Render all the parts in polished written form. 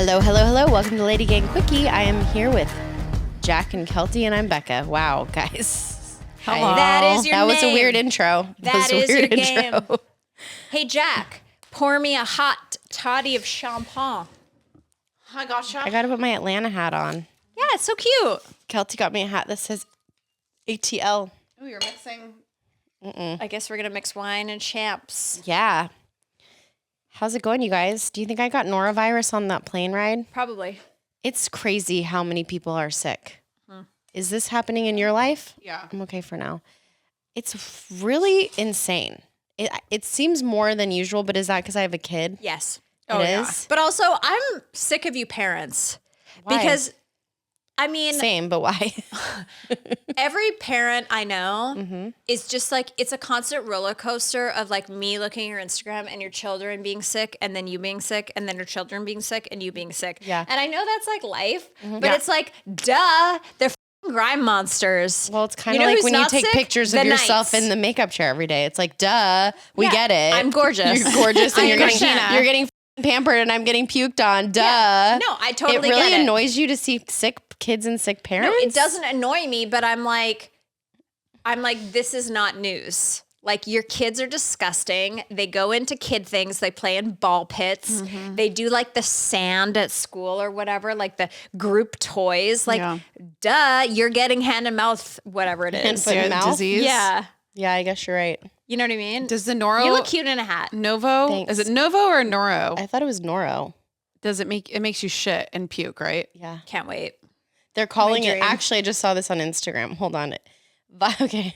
Hello, hello, hello. Welcome to LadyGang Quickie. I am here with Jack and Kelty, and I'm Becca. Wow, guys. Hello. That is your That was a name. weird intro. That is your game. Hey, Jack, pour me a hot toddy of champagne. I gotcha. I got to put my Atlanta hat on. Yeah, it's so cute. Kelty got me a hat that says ATL. Oh, you're mixing. I guess we're going to mix wine and champs. Yeah. How's it going, you guys? Do you think I got norovirus on that plane ride? Probably. It's crazy how many people are sick. Is this happening in your life? Yeah. I'm okay for now. It's really insane. It seems more than usual, but is that because I have a kid? Yes. It is? But also, I'm sick of you parents. Why? Because, I mean, Same, but why? every parent I know is just like, it's a constant roller coaster of like me looking at your Instagram and your children being sick and then you being sick and then your children being sick and you being sick. Yeah. And I know that's like life, but Yeah. it's like, duh, they're f***ing grime monsters. Well, it's kind of You know like who's when you not take sick? pictures The of yourself Knights. in the makeup chair every day. It's like, duh, we Yeah, get it. I'm gorgeous. You're gorgeous and I you're getting understand. you're getting pampered and I'm getting puked on. Duh. Yeah. No, I totally It really get it. annoys you to see sick kids and sick No, parents? it doesn't annoy me, but I'm like, this is not news. Like, your kids are disgusting. They go into kid things. They play in ball pits. They do like the sand at school or whatever, like the group toys. Like, Yeah. duh, you're getting hand and mouth, whatever it Hand, is. foot, and mouth? Disease. Yeah. Yeah, I guess you're right. You know what I mean? Does the noro You look cute in a hat. Novo? Thanks. Is it Novo or Noro? I thought it was noro. Does it makes you shit and puke, right? Yeah. Can't wait. They're calling it, dream. actually, I just saw this on Instagram. Hold on. Okay.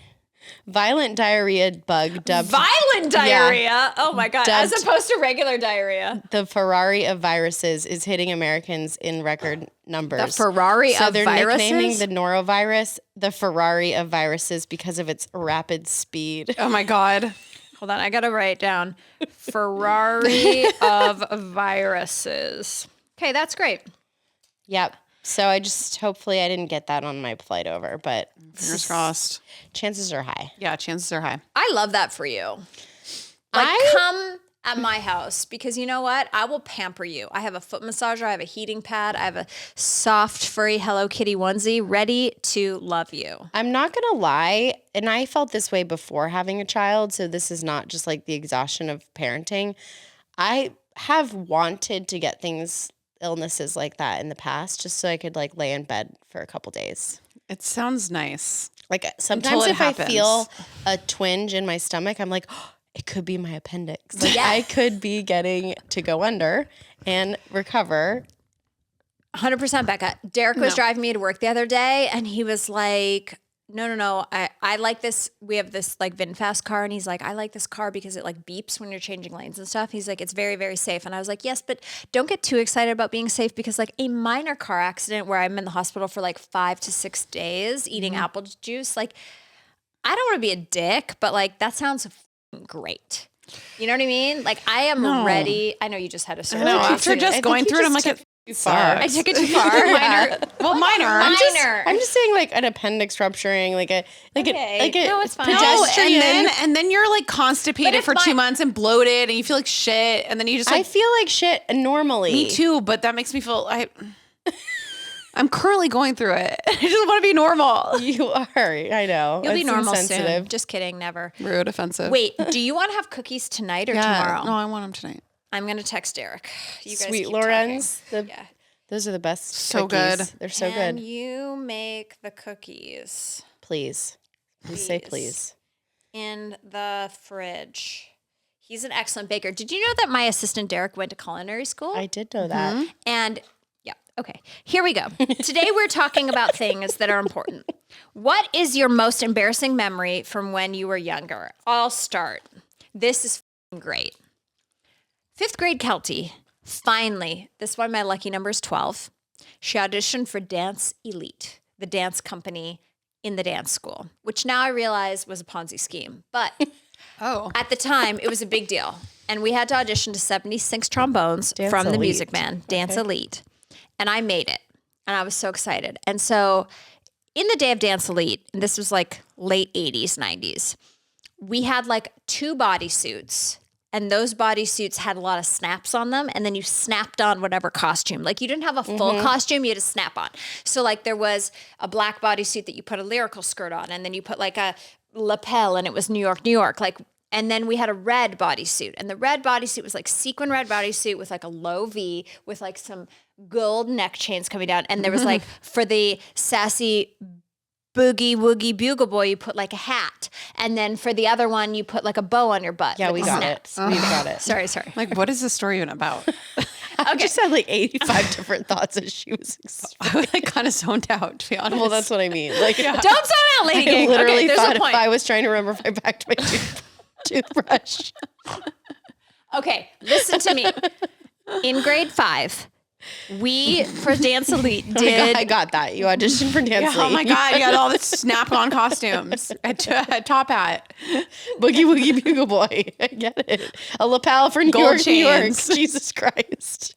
Violent diarrhea bug dubbed Violent diarrhea. Oh my God. As Dubbed- opposed to regular diarrhea. the Ferrari of viruses is hitting Americans in record numbers. The Ferrari so of they're viruses? nicknaming the norovirus the Ferrari of viruses because of its rapid speed. Oh my God. Hold on, I gotta write down Ferrari of viruses. Okay, that's great. Yep. So hopefully I didn't get that on my flight over, but Fingers crossed. chances are high. Yeah, chances are high. I love that for you. Like, come at my house because you know what? I will pamper you. I have a foot massager. I have a heating pad. I have a soft, furry Hello Kitty onesie ready to love you. I'm not going to lie, and I felt this way before having a child, so this is not just like the exhaustion of parenting. I have wanted to get illnesses like that in the past just so I could like lay in bed for a couple days. It sounds nice. Like sometimes it if happens. I feel a twinge in my stomach, I'm like, oh, it could be my appendix. Like, Yeah. I could be getting to go under and recover. 100% Becca. Derek was driving me to work the other day and he was like, no. I like this. We have this like VinFast car and he's like, I like this car because it like beeps when you're changing lanes and stuff. He's like, it's very, very safe. And I was like, yes, but don't get too excited about being safe because like a minor car accident where I'm in the hospital for like 5 to 6 days eating apple juice. Like, I don't want to be a dick, but like that sounds great. You know what I mean? Like I am ready. I know you just had a surgery. No, you after took- I just think going you through it, I'm just like, took it far. I sucks. took it too far. Minor. Well, minor. I'm just saying like an appendix rupturing, Okay. No, it's fine. No, pedestrian. and then you're like constipated if for my- 2 months and bloated, and you feel like shit, and then you just I like feel like shit normally. me too, but that makes me feel I'm currently going through it. I just want to be normal. You are. I know. You'll be It's normal insensitive. soon. Just kidding. Never. Rude, offensive. Wait, do you want to have cookies tonight or yeah, tomorrow? no, I want them tonight. I'm going to text Derek. You guys Sweet keep Lorenz. talking. Yeah. Those are the best. So cookies. good. They're so Can good. you make the cookies Please say please. in the fridge? He's an excellent baker. Did you know that my assistant Derek went to culinary school? I did know that. And yeah, okay. Here we go. Today we're talking about things that are important. What is your most embarrassing memory from when you were younger? I'll start. This is f***ing great. 5th grade Kelty. Finally, this is why my lucky number is 12. She auditioned for Dance Elite, the dance company in the dance school, which now I realize was a Ponzi scheme. But Oh. at the time, it was a big deal. And we had to audition to 76 trombones Dance from the Elite. Music Man, Dance Elite. And I made it. And I was so excited. And so in the day of Dance Elite, and this was like late 80s, 90s, we had like 2 bodysuits and those bodysuits had a lot of snaps on them, and then you snapped on whatever costume. Like you didn't have a full costume, you had to snap on. So like there was a black bodysuit that you put a lyrical skirt on, and then you put like a lapel, and it was New York, New York. Like, and then we had a red bodysuit, and the red bodysuit was like sequin red bodysuit with like a low V with like some gold neck chains coming down. And there was like, for the sassy boogie woogie bugle boy, you put like a hat. And then for the other one, you put like a bow on your butt. Yeah, we got it. We got it. Sorry. Like, what is the story even about? I just had like 85 different thoughts as she was I was like kind of zoned out, to be honest. Well, that's what I mean. Like, Don't zone out, Lady Gang. I literally Okay, there's thought a point. if I was trying to remember if I backed my toothbrush. Okay, listen to me. In grade 5, we, for Dance Elite, did... I got that. You auditioned for Dance Oh League. my God, you got all the snap-on costumes. A top hat. Boogie Woogie Bugle Boy. I get it. A lapel for New Gold York, New York. chains. Jesus Christ.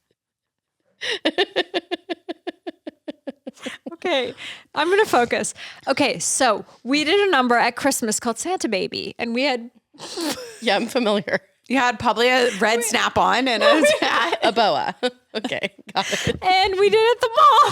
Okay, I'm going to focus. Okay, so we did a number at Christmas called Santa Baby, and we had... Yeah, I'm familiar. You had probably a red snap-on and a hat. A boa. Okay, got it. And we did it at the mall.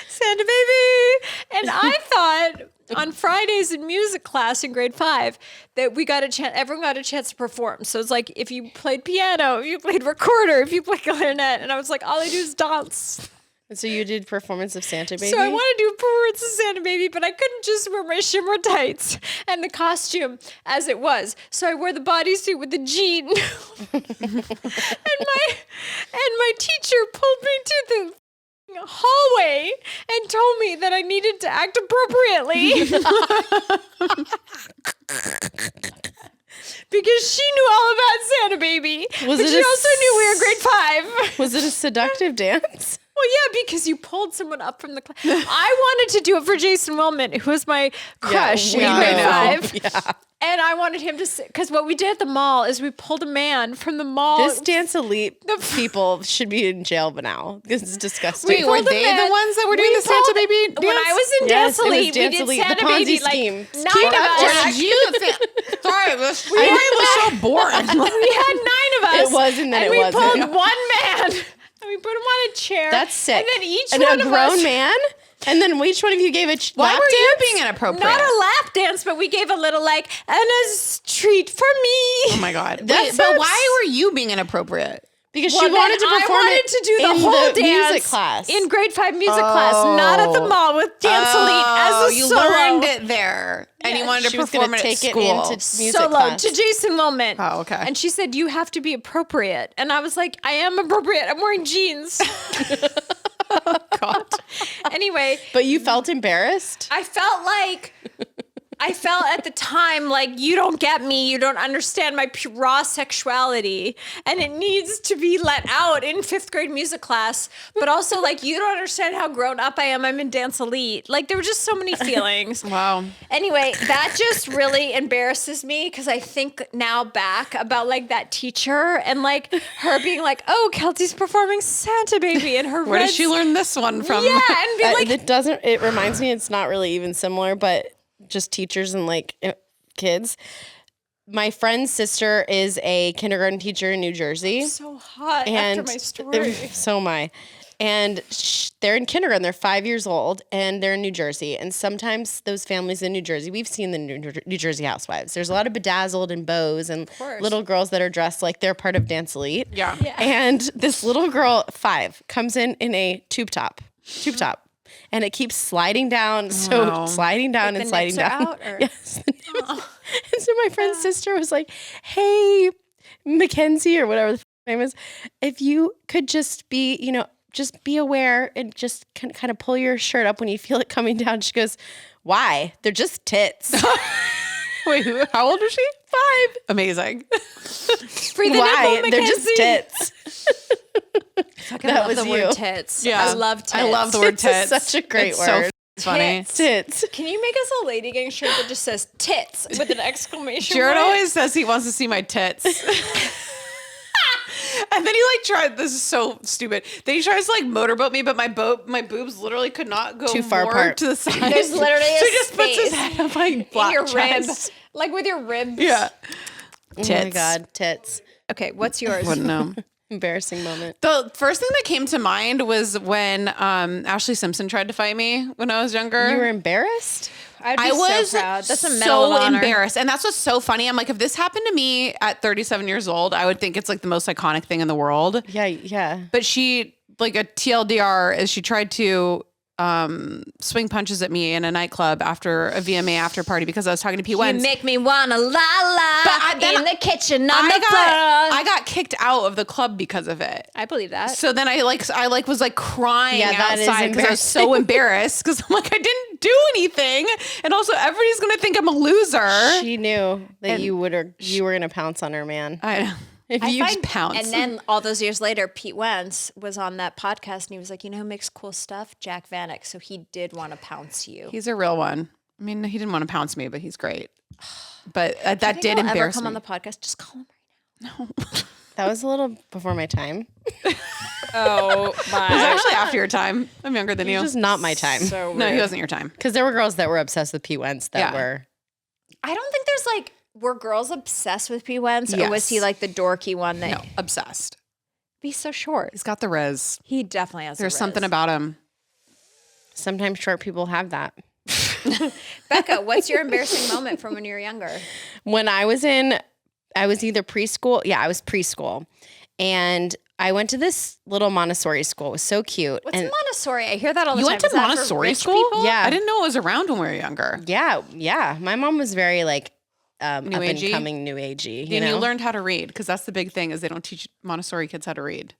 Santa Baby. And I thought on Fridays in music class in grade 5 that we got a chance, everyone got a chance to perform. So it's like if you played piano, if you played recorder, if you played clarinet. And I was like, all I do is dance. And so you did performance of Santa Baby? So I wanted to do a performance of Santa Baby, but I couldn't just wear my shimmer tights and the costume as it was. So I wore the bodysuit with the jean. and my teacher pulled me to the hallway and told me that I needed to act appropriately. Because she knew all about Santa Baby. But she also knew we were grade 5. Was it a seductive dance? Well, yeah, because you pulled someone up from the class. I wanted to do it for Jason Willman, who was my crush in grade 5. Yeah. And I wanted him to, because what we did at the mall is we pulled a man from the mall. This Dance Elite people should be in jail by now. This is disgusting. Wait, were they the ones that were doing the Santa Baby dance? When I was in Yes, Dance it was Elite, Dance we did Elite, the Santa Ponzi Baby, scheme. like 9 of us. Sorry, it was so boring. We had 9 of us. It was, and then it we wasn't. pulled one man. And we put him on a chair. That's sick. And then each and one a of grown us, man? And then each one of you gave a Why lap were you dance? being inappropriate? not a lap dance, but we gave a little like, and a treat for me. Oh my God. That Wait, but sounds- why were you being inappropriate? Because Well, she wanted to then perform I wanted it to do the in whole the dance music class. in grade 5 music class, not at the mall with Dance Elite as a you solo. learned it there, and you wanted to She was perform gonna it at take it school. into music Solo class. to Jason Willman. Oh, okay. And she said, you have to be appropriate. And I was like, I am appropriate. I'm wearing jeans. God. Anyway, But you felt embarrassed? I felt at the time like, you don't get me. You don't understand my raw sexuality. And it needs to be let out in 5th grade music class. But also, like, you don't understand how grown up I am. I'm in Dance Elite. Like, there were just so many feelings. Wow. Anyway, that just really embarrasses me because I think now back about like that teacher and like her being like, oh, Kelty's performing Santa Baby and her Where red did she learn this one from? Yeah, and be like, it reminds me it's not really even similar, but just teachers and like kids. My friend's sister is a kindergarten teacher in New Jersey. so hot And after my story. so am I. And they're in kindergarten. They're 5 years old, and they're in New Jersey. And sometimes those families in New Jersey, we've seen the New Jersey Housewives. There's a lot of bedazzled and bows and course. little girls that are dressed like they're part of Dance Elite. Yeah. And this little girl, 5, comes in a tube top. And it keeps sliding down, sliding down Like and the sliding nips are down. out, or- Yes. And so my friend's sister was like, hey, Mackenzie, or whatever the name is, if you could just be, just be aware and just kind of pull your shirt up when you feel it coming down. She goes, why? They're just tits. Wait, how old is she? 5. Amazing. Free the Why? nipple, They're just Mackenzie. tits. I that love was the you. word tits. Yeah. I love tits. I love the word Tits is tits. such a great It's word. So funny. Tits. Can you make us a Lady Gang shirt that just says tits with an exclamation Jared mark? always says he wants to see my tits. And then he like tried, this is so stupid. Then he tries to like motorboat me, but my boobs literally could not go Too far more apart. to the side. There's literally so a he just puts his space head on my in black your chest. ribs. Like with your ribs. Yeah. Oh my Tits. God, tits. Okay, what's yours? Wouldn't know. Embarrassing moment. The first thing that came to mind was when Ashley Simpson tried to fight me when I was younger. You were embarrassed? I'd be I was so proud. That's a medal of so honor. embarrassed. And that's what's so funny. I'm like, if this happened to me at 37 years old, I would think it's like the most iconic thing in the world. Yeah. But she, like a TLDR, is she tried to swing punches at me in a nightclub after a VMA after party because I was talking to P. You Wentz. make me wanna in the kitchen on the floor. I got kicked out of the club because of it. I believe that. So then I was crying Yeah, that is outside because I was so embarrassed because I'm like, I didn't do anything. And also everybody's going to think I'm a loser. She knew that you were going to pounce on her, man. I know. If you pounce. And then all those years later, Pete Wentz was on that podcast and he was like, you know who makes cool stuff? Jack Vanek. So he did want to pounce you. He's a real one. I mean, he didn't want to pounce me, but he's great. But that did he'll ever embarrass come me. on the podcast? Just call him right now. No. That was a little before my time. Oh, It was actually after your time. I'm younger than It you. was just not my time. So No, rude. he wasn't your time. Because there were girls that were obsessed with Pete Wentz that were. I don't think there's like, were girls obsessed with Pete Wentz? Or was he Yes. like the dorky one that No, obsessed. be so short? He's got the res. He definitely has There's the something riz. about him. Sometimes short people have that. Becca, what's your embarrassing moment from when you were younger? When I was either preschool. Yeah, I was preschool. And I went to this little Montessori school. It was so cute. What's and Montessori? I hear that all the You time. went to Is that for Montessori rich school? people? Yeah. I didn't know it was around when we were younger. Yeah. My mom was very like up and agey? coming new agey. And you learned how to read because that's the big thing is they don't teach Montessori kids how to read.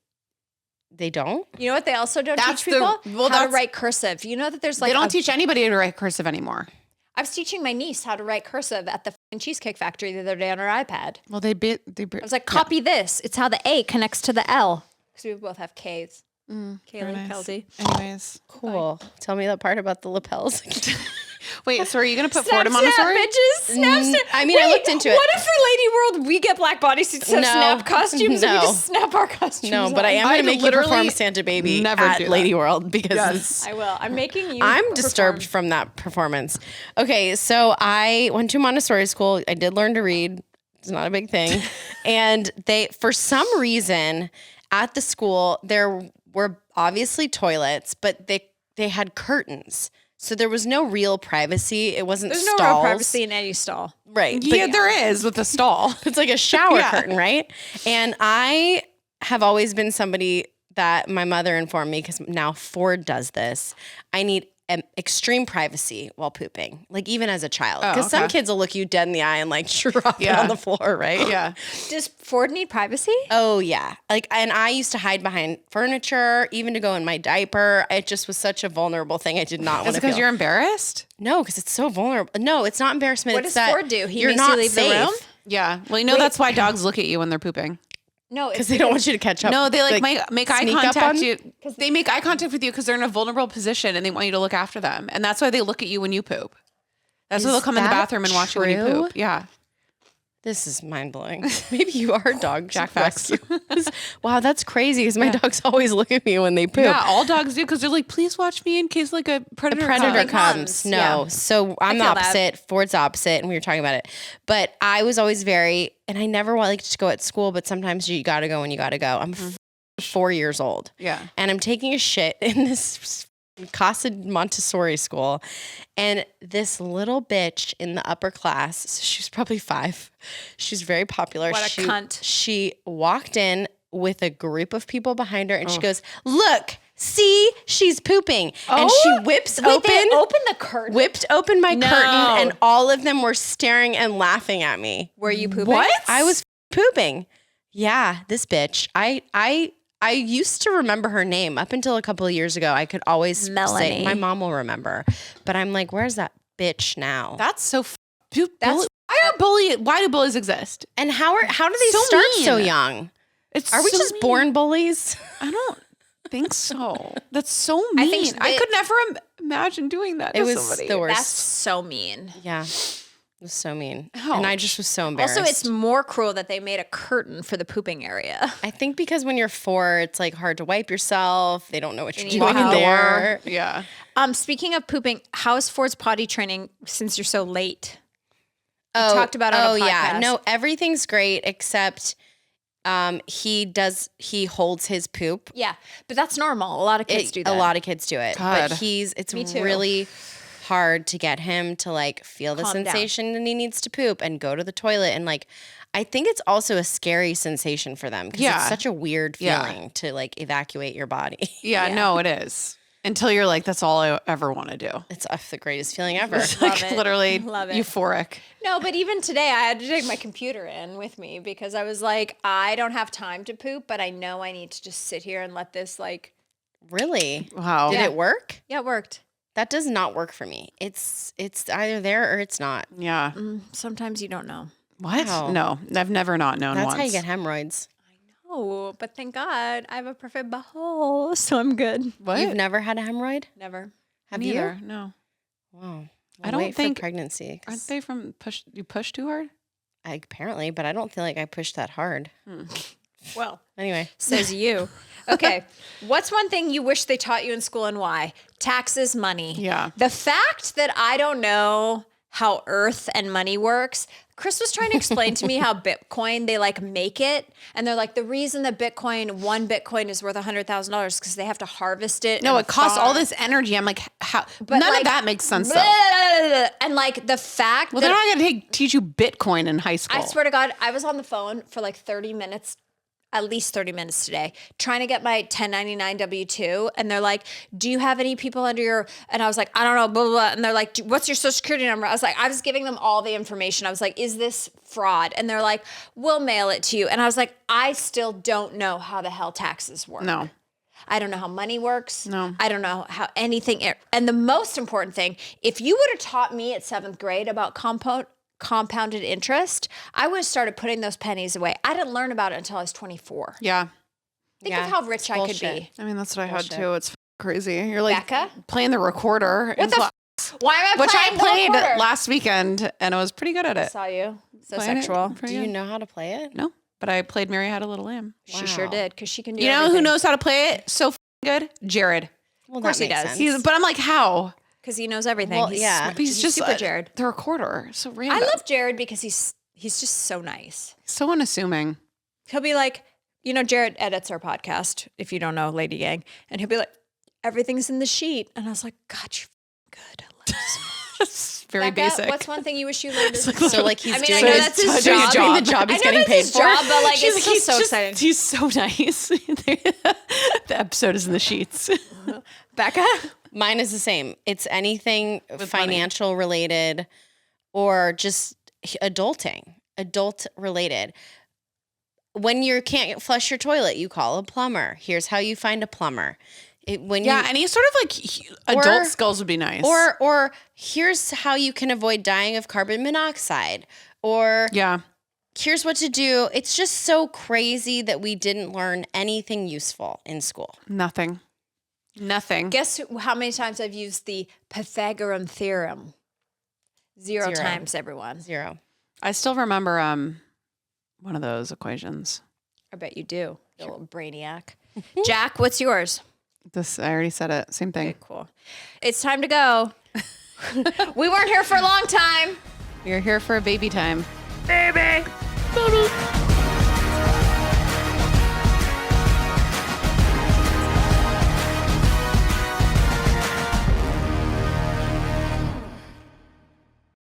They don't? You know what they also don't That's teach people? the- well, how to that's- write cursive. You know that there's like They don't teach anybody to write cursive anymore. I was teaching my niece how to write cursive at the f***ing Cheesecake Factory the other day on her iPad. Well, I was like, copy this. It's how the A connects to the L. Because we both have K's. very Kaylee, nice. Kelsey. Anyways. Cool. Tell me that part about the lapels. Wait, so are you going to put Florida Snap, Montessori? bitches. Snap, snap. I mean, I looked into it. What if for Lady World we get black bodysuits and No. snap costumes and we No. just snap our costumes No, but on? I am going to make you literally perform Santa Baby never at do that. Lady World because Yes. I will. I'm making you I'm perform. disturbed from that performance. Okay, so I went to Montessori school. I did learn to read. It's not a big thing. And they, for some reason, at the school, there were obviously toilets, but they had curtains. So there was no real privacy. It wasn't There's stalls. no real privacy in any stall. Right. Yeah, but there is with the stall. it's like a shower Yeah. curtain, right? And I have always been somebody that my mother informed me, because now Ford does this. I need extreme privacy while pooping, like even as a child. Because some kids will look you dead in the eye and like drop it on the floor, right? Yeah. Does Ford need privacy? Oh yeah. Like, and I used to hide behind furniture, even to go in my diaper. It just was such a vulnerable thing. I did not want Is to it because feel. you're embarrassed? No, because it's so vulnerable. No, it's not embarrassment. What it's does that Ford do? He you're makes you not leave the safe. room? Yeah. Well, you know that's why dogs look at you when they're pooping. No, Because they don't want you to catch up. No, they like make eye sneak up contact on- you. They make eye contact with you because they're in a vulnerable position and they want you to look after them. And that's why they look at you when you poop. That's why Is they'll come in the that bathroom and watch you when you true? poop. Yeah. This is mind blowing. Maybe you are a dog, Jack rescue. Wow, that's crazy because my dogs always look at me when they poop. Yeah, all dogs do because they're like, please watch me in case like a predator, Predator comes. comes. No. Yeah. So I'm the feel that. opposite. Ford's opposite. And we were talking about it. But I was always very, and I never want like to go at school, but sometimes you got to go when you got to go. I'm 4 years old. Yeah. And I'm taking a shit in this Casa Montessori school. And this little bitch in the upper class, so she was probably 5. She's very popular. What a cunt. She walked in with a group of people behind her and she goes, look, see, she's pooping. And she whipped They open the curtain. my No. curtain, and all of them were staring and laughing at me. Were you pooping? What? I was pooping. Yeah, this bitch. I used to remember her name up until a couple of years ago. I could always Melanie. say, my mom will remember. But I'm like, where's that bitch now? That's so. Why do bullies exist? And how do they So start mean. so young? Are we so just mean. born bullies? I don't think so. That's so mean. I think I could never imagine doing that It to was somebody. the worst. That's so mean. Yeah. It was so mean. Ouch. And I just was so embarrassed. Also, it's more cruel that they made a curtain for the pooping area. I think because when you're 4, it's like hard to wipe yourself. They don't know what you're need doing power. there. Yeah. Speaking of pooping, how is Ford's potty training since you're so late? talked about it on a podcast. Yeah. No, everything's great except he holds his poop. Yeah, but that's normal. A lot of kids do that. A lot of kids do it. God. But it's Me too. really hard to get him to like feel the Calm down. sensation and he needs to poop and go to the toilet. And like, I think it's also a scary sensation for them because it's such a weird feeling to like evacuate your body. Yeah, no, it is. Until you're like, that's all I ever want to do. It's the greatest feeling ever. It's like it. literally Love it. euphoric. No, but even today I had to take my computer in with me because I was like, I don't have time to poop, but I know I need to just sit here and let this like. Really? Wow. Did it work? Yeah, it worked. That does not work for me. It's either there or it's not. Yeah. Sometimes you don't know. What? Wow. No, I've never not known That's once. how you get hemorrhoids. Oh, but thank God I have a perfect butthole, so I'm good. What? You've never had a hemorrhoid? Never. Have Neither. you? No. Wow. I don't Wait think- for pregnancy. 'Cause Aren't they from you push too hard? apparently, but I don't feel like I pushed that hard. Well, Anyway, says you. Okay. What's one thing you wish they taught you in school and why? Taxes, money. Yeah. The fact that I don't know how earth and money works. Chris was trying to explain to me how Bitcoin, they like make it. And they're like, the reason that one Bitcoin is worth $100,000 because they have to harvest it. No, in it a costs all farm. this energy. I'm like, how? But None like, of that makes sense blah, though. blah, blah, blah. And like the fact Well, that they're not going to teach you Bitcoin in high school. I swear to God, I was on the phone for like 30 minutes, at least 30 minutes today, trying to get my 1099 W-2. And they're like, do you have any people under your, and I was like, I don't know, blah, blah, blah. And they're like, what's your social security number? I was like, I was giving them all the information. I was like, is this fraud? And they're like, we'll mail it to you. And I was like, I still don't know how the hell taxes work. No. I don't know how money works. No. I don't know how anything. And the most important thing, if you would have taught me at 7th grade about compounded interest, I would have started putting those pennies away. I didn't learn about it until I was 24. Yeah. Think Yeah, of how rich it's I could bullshit. be. I mean, that's what I had Bullshit. too. It's crazy. You're like Becca? playing the recorder in the class, Why am I which I playing played the recorder? last weekend and I was pretty good at I it. saw you. So Playing it sexual. pretty do you good. know how to play it? No, but I played Mary Had a Little Lamb. She sure Wow. did because she can do You know who everything. knows how to play it so good? Jared. Well, Of course that he makes does. sense. But I'm like, how? Because he knows everything. Well, he's yeah. smart. He's just super Jared. The recorder. So I random. love Jared because he's just so nice. So unassuming. He'll be like, you know, Jared edits our podcast, if you don't know LadyGang, and he'll be like, everything's in the sheet. And I was like, God, you're good. I love you so much. It's very Becca, basic. What's one thing you wish you learned? So like he's I mean, doing I know his, that's his doing job. the job he's I know getting that's paid his for. job, but like She's it's like, just so exciting. He's so nice. The episode is in the sheets. Becca? Mine is the same. It's anything financial related or just adult related. When you can't flush your toilet, you call a plumber. Here's how you find a plumber. Any sort of like adult skills would be nice. Or here's how you can avoid dying of carbon monoxide. Or yeah. here's what to do. It's just so crazy that we didn't learn anything useful in school. Nothing. Guess how many times I've used the Pythagorean theorem? Zero times, everyone. 0. I still remember one of those equations. I bet you do, you little brainiac. Jack, what's yours? I already said it. Same thing. Okay, cool. It's time to go. We weren't here for a long time. You're here for a baby time. Baby.